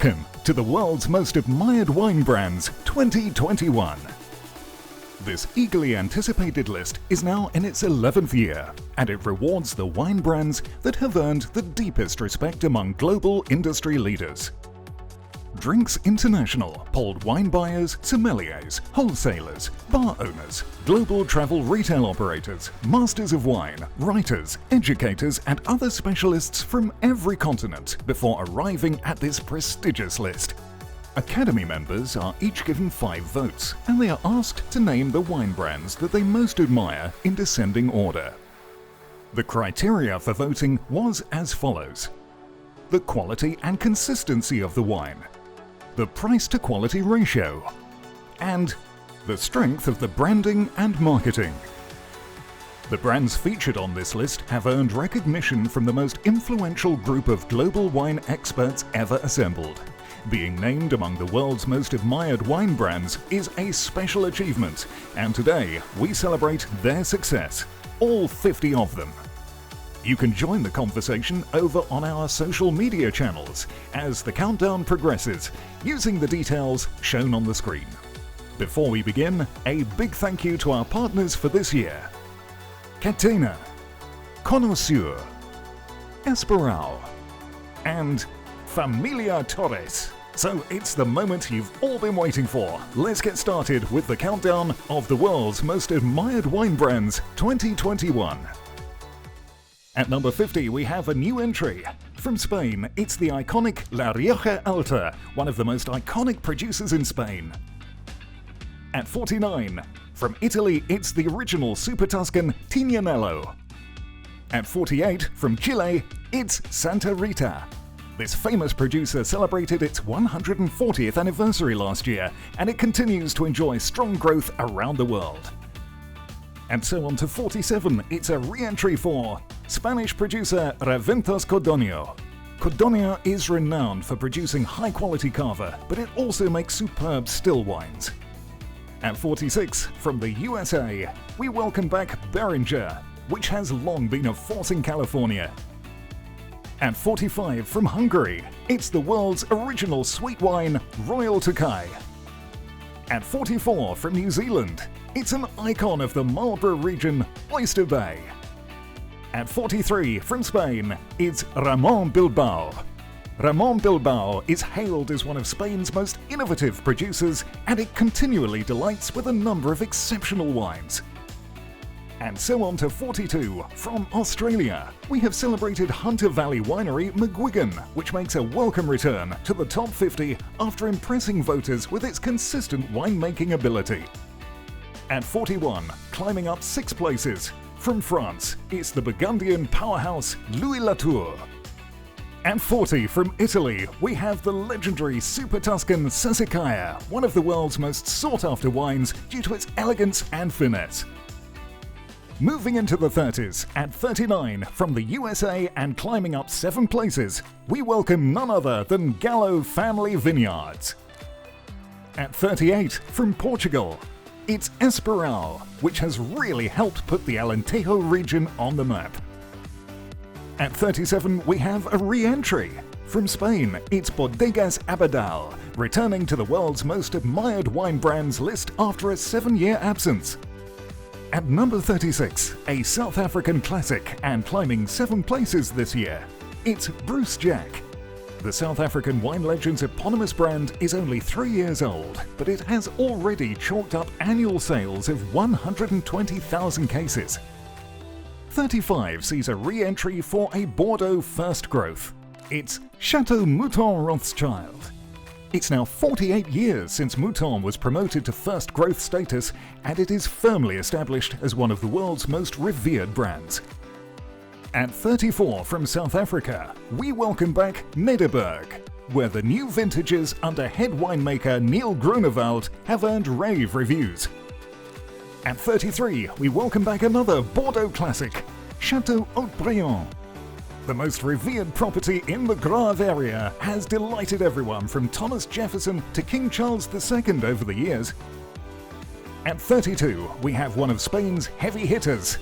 Welcome to the world's most admired wine brands 2021. This eagerly anticipated list is now in its 11th year, and it rewards the wine brands that have earned the deepest respect among global industry leaders. Drinks International polled wine buyers, sommeliers, wholesalers, bar owners, global travel retail operators, masters of wine, writers, educators, and other specialists from every continent before arriving at this prestigious list. Academy members are each given 5 votes, and they are asked to name the wine brands that they most admire in descending order. The criteria for voting was as follows: the quality and consistency of the wine, the price-to-quality ratio, and the strength of the branding and marketing. The brands featured on this list have earned recognition from the most influential group of global wine experts ever assembled. Being named among the world's most admired wine brands is a special achievement, and today we celebrate their success, all 50 of them. You can join the conversation over on our social media channels as the countdown progresses, using the details shown on the screen. Before we begin, a big thank you to our partners for this year: Catena, Connoisseur, Esperal, and Familia Torres. So it's the moment you've all been waiting for. Let's get started with the countdown of the world's most admired wine brands 2021. At number 50, we have a new entry. From Spain, it's the iconic La Rioja Alta, one of the most iconic producers in Spain. At 49, from Italy, it's the original Super Tuscan Tignanello. At 48, from Chile, it's Santa Rita. This famous producer celebrated its 140th anniversary last year, and it continues to enjoy strong growth around the world. And so on to 47, it's a re-entry for Spanish producer Reventos Codogno. Codogno is renowned for producing high-quality cava, but it also makes superb still wines. At 46, from the USA, we welcome back Beringer, which has long been a force in California. At 45, from Hungary, it's the world's original sweet wine, Royal Tokai. At 44, from New Zealand, it's an icon of the Marlborough region, Oyster Bay. At 43, from Spain, it's Ramon Bilbao. Ramon Bilbao is hailed as one of Spain's most innovative producers, and it continually delights with a number of exceptional wines. And so on to 42, from Australia, we have celebrated Hunter Valley winery McGuigan, which makes a welcome return to the top 50 after impressing voters with its consistent winemaking ability. At 41, climbing up 6 places, from France, it's the Burgundian powerhouse Louis Latour. At 40, from Italy, we have the legendary Super Tuscan Sassicaia, one of the world's most sought-after wines due to its elegance and finesse. Moving into the 30s, at 39, from the USA and climbing up 7 places, we welcome none other than Gallo Family Vineyards. At 38, from Portugal, it's Esperal, which has really helped put the Alentejo region on the map. At 37, we have a re-entry. From Spain, it's Bodegas Abadal, returning to the world's most admired wine brands list after a 7-year absence. At number 36, a South African classic and climbing 7 places this year, it's Bruce Jack. The South African wine legend's eponymous brand is only 3 years old, but it has already chalked up annual sales of 120,000 cases. 35 sees a re-entry for a Bordeaux first growth. It's Chateau Mouton Rothschild. It's now 48 years since Mouton was promoted to first growth status, and it is firmly established as one of the world's most revered brands. At 34, from South Africa, we welcome back Nederburg, where the new vintages under head winemaker Neil Grunewald have earned rave reviews. At 33, we welcome back another Bordeaux classic, Chateau Haut-Brion. The most revered property in the Grave area has delighted everyone from Thomas Jefferson to King Charles II over the years. At 32, we have one of Spain's heavy hitters,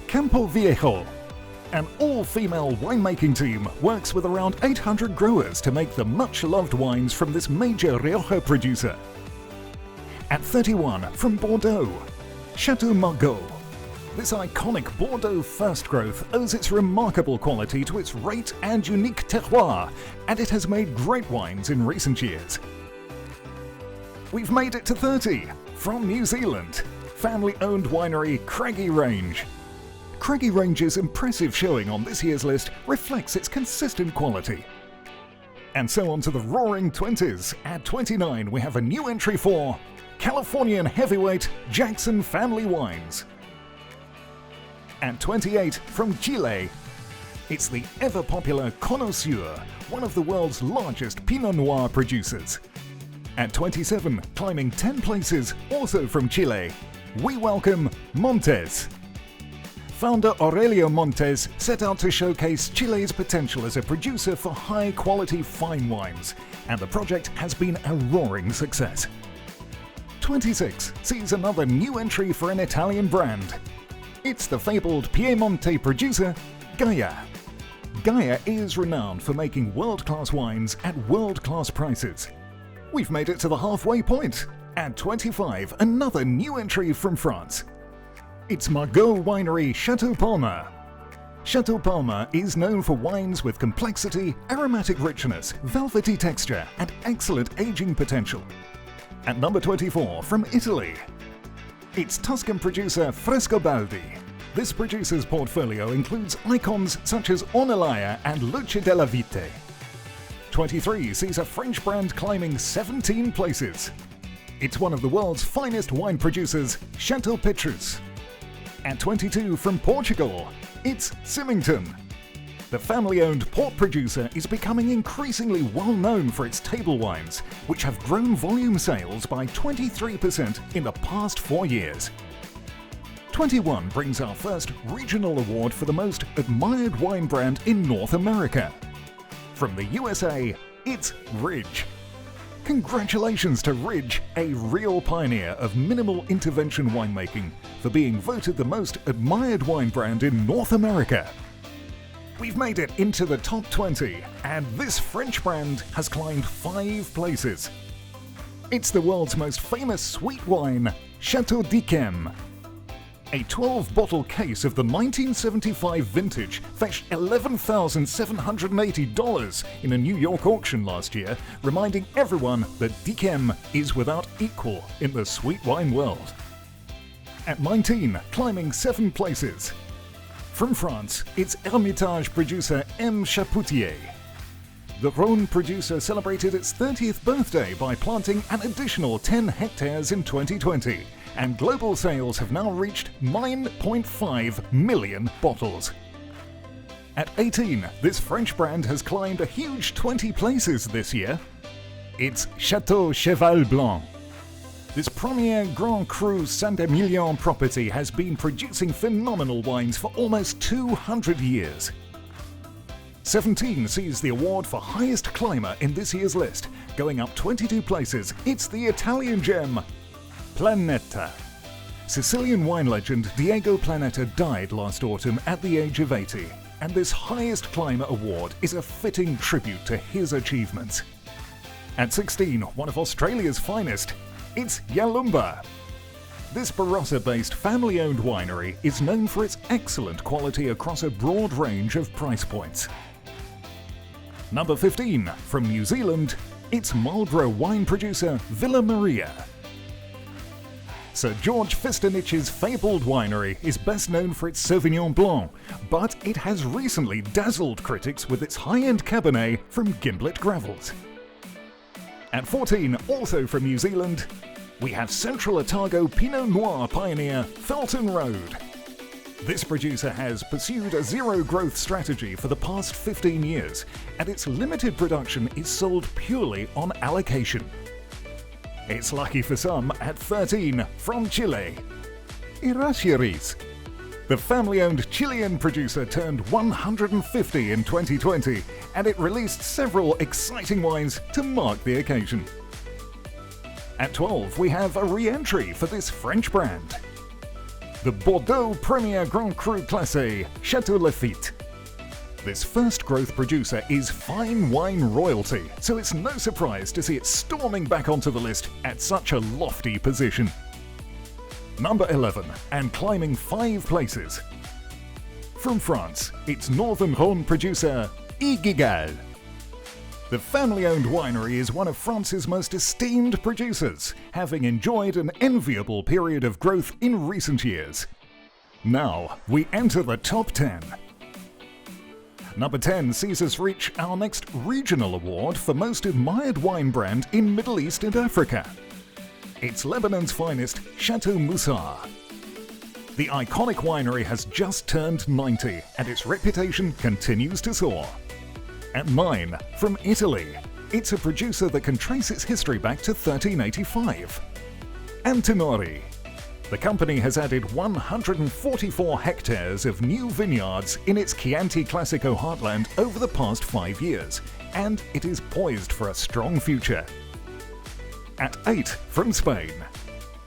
Campo Viejo. An all-female winemaking team works with around 800 growers to make the much-loved wines from this major Rioja producer. At 31, from Bordeaux, Chateau Margaux. This iconic Bordeaux first growth owes its remarkable quality to its rate and unique terroir, and it has made great wines in recent years. We've made it to 30, from New Zealand, family-owned winery Craggy Range. Craggy Range's impressive showing on this year's list reflects its consistent quality. And so on to the Roaring 20s. At 29, we have a new entry for Californian heavyweight Jackson Family Wines. At 28, from Chile, it's the ever-popular Connoisseur, one of the world's largest Pinot Noir producers. At 27, climbing 10 places, also from Chile, we welcome Montes. Founder Aurelio Montes set out to showcase Chile's potential as a producer for high-quality fine wines, and the project has been a roaring success. 26 sees another new entry for an Italian brand. It's the fabled Piemonte producer, Gaia. Gaia is renowned for making world-class wines at world-class prices. We've made it to the halfway point. At 25, another new entry from France. It's Margaux winery Chateau Palmer. Chateau Palmer is known for wines with complexity, aromatic richness, velvety texture, and excellent aging potential. At number 24, from Italy, it's Tuscan producer Frescobaldi. This producer's portfolio includes icons such as Ornellaia and Luce della Vite. 23 sees a French brand climbing 17 places. It's one of the world's finest wine producers, Chateau Petrus. At 22, from Portugal, it's Symington. The family-owned port producer is becoming increasingly well-known for its table wines, which have grown volume sales by 23% in the past 4 years. 21 brings our first regional award for the most admired wine brand in North America. From the USA, it's Ridge. Congratulations to Ridge, a real pioneer of minimal intervention winemaking, for being voted the most admired wine brand in North America. We've made it into the top 20, and this French brand has climbed 5 places. It's the world's most famous sweet wine, Chateau d'Yquem. A 12-bottle case of the 1975 vintage fetched $11,780 in a New York auction last year, reminding everyone that d'Yquem is without equal in the sweet wine world. At 19, climbing 7 places. From France, it's Hermitage producer M. Chapoutier. The Rhône producer celebrated its 30th birthday by planting an additional 10 hectares in 2020. And global sales have now reached 9.5 million bottles. At 18, this French brand has climbed a huge 20 places this year. It's Chateau Cheval Blanc. This premier Grand Cru Saint-Emilion property has been producing phenomenal wines for almost 200 years. 17 sees the award for highest climber in this year's list. Going up 22 places, it's the Italian gem, Planeta. Sicilian wine legend Diego Planeta died last autumn at the age of 80, and this highest climber award is a fitting tribute to his achievements. At 16, one of Australia's finest, it's Yalumba. This Barossa-based family-owned winery is known for its excellent quality across a broad range of price points. Number 15, from New Zealand, it's Marlborough wine producer Villa Maria. Sir George Fistinich's fabled winery is best known for its Sauvignon Blanc, but it has recently dazzled critics with its high-end Cabernet from Gimblett Gravels. At 14, also from New Zealand, we have Central Otago Pinot Noir pioneer Felton Road. This producer has pursued a zero-growth strategy for the past 15 years, and its limited production is sold purely on allocation. It's lucky for some at 13, from Chile, Irachiris. The family-owned Chilean producer turned 150 in 2020, and it released several exciting wines to mark the occasion. At 12, we have a re-entry for this French brand. The Bordeaux Premier Grand Cru Classé, Chateau Lafite. This first growth producer is fine wine royalty, so it's no surprise to see it storming back onto the list at such a lofty position. Number 11, and climbing 5 places. From France, it's Northern Rhône producer Igigal. The family-owned winery is one of France's most esteemed producers, having enjoyed an enviable period of growth in recent years. Now, we enter the top 10. Number 10 sees us reach our next regional award for Most Admired Wine Brand in Middle East and Africa. It's Lebanon's finest, Chateau Moussard. The iconic winery has just turned 90, and its reputation continues to soar. At 9, from Italy, it's a producer that can trace its history back to 1385. Antinori. The company has added 144 hectares of new vineyards in its Chianti Classico heartland over the past 5 years, and it is poised for a strong future. At 8, from Spain,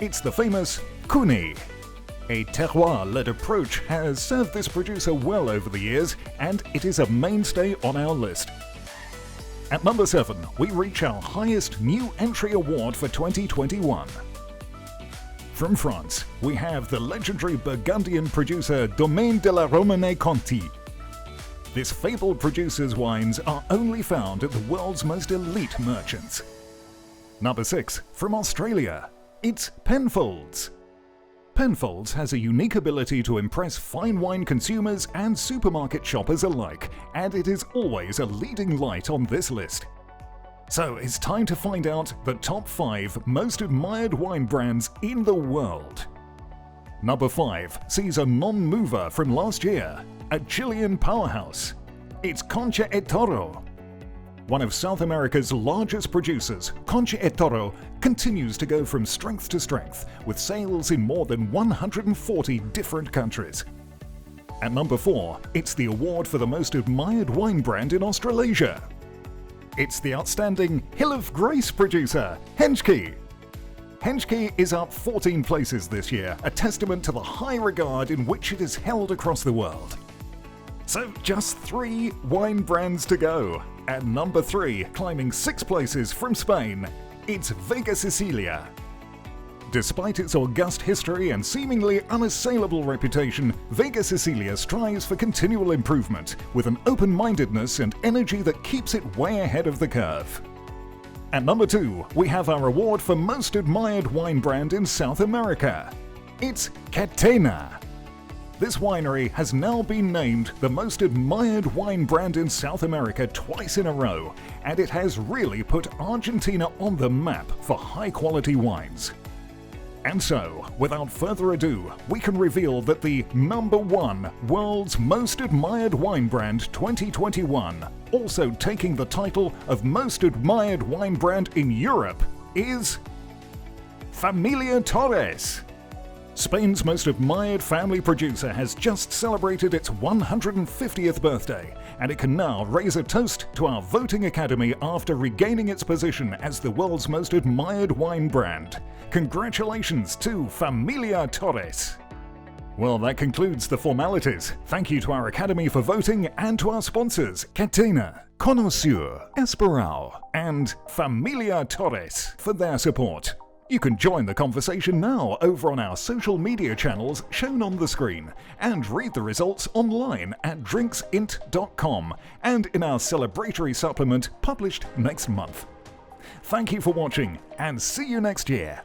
it's the famous Cuny. A terroir-led approach has served this producer well over the years, and it is a mainstay on our list. At number 7, we reach our highest new entry award for 2021. From France, we have the legendary Burgundian producer Domaine de la Romanée Conti. This fabled producer's wines are only found at the world's most elite merchants. Number 6, from Australia, it's Penfolds. Penfolds has a unique ability to impress fine wine consumers and supermarket shoppers alike, and it is always a leading light on this list. So it's time to find out the top 5 most admired wine brands in the world. Number 5 sees a non-mover from last year, a Chilean powerhouse. It's Concha y Toro. One of South America's largest producers, Concha y Toro continues to go from strength to strength, with sales in more than 140 different countries. At number 4, it's the award for the most admired wine brand in Australasia. It's the outstanding Hill of Grace producer, Henschke. Henschke is up 14 places this year, a testament to the high regard in which it is held across the world. So just 3 wine brands to go. At number 3, climbing 6 places from Spain, it's Vega Sicilia. Despite its august history and seemingly unassailable reputation, Vega Sicilia strives for continual improvement, with an open-mindedness and energy that keeps it way ahead of the curve. At number 2, we have our award for Most Admired Wine Brand in South America. It's Catena. This winery has now been named the most admired wine brand in South America twice in a row, and it has really put Argentina on the map for high-quality wines. And so, without further ado, we can reveal that the number 1 World's Most Admired Wine Brand 2021, also taking the title of Most Admired Wine Brand in Europe, is Familia Torres. Spain's most admired family producer has just celebrated its 150th birthday, and it can now raise a toast to our voting academy after regaining its position as the world's most admired wine brand. Congratulations to Familia Torres! Well, that concludes the formalities. Thank you to our academy for voting and to our sponsors, Catena, Connoisseur, Esperau, and Familia Torres for their support. You can join the conversation now over on our social media channels shown on the screen, and read the results online at drinksint.com and in our celebratory supplement published next month. Thank you for watching, and see you next year.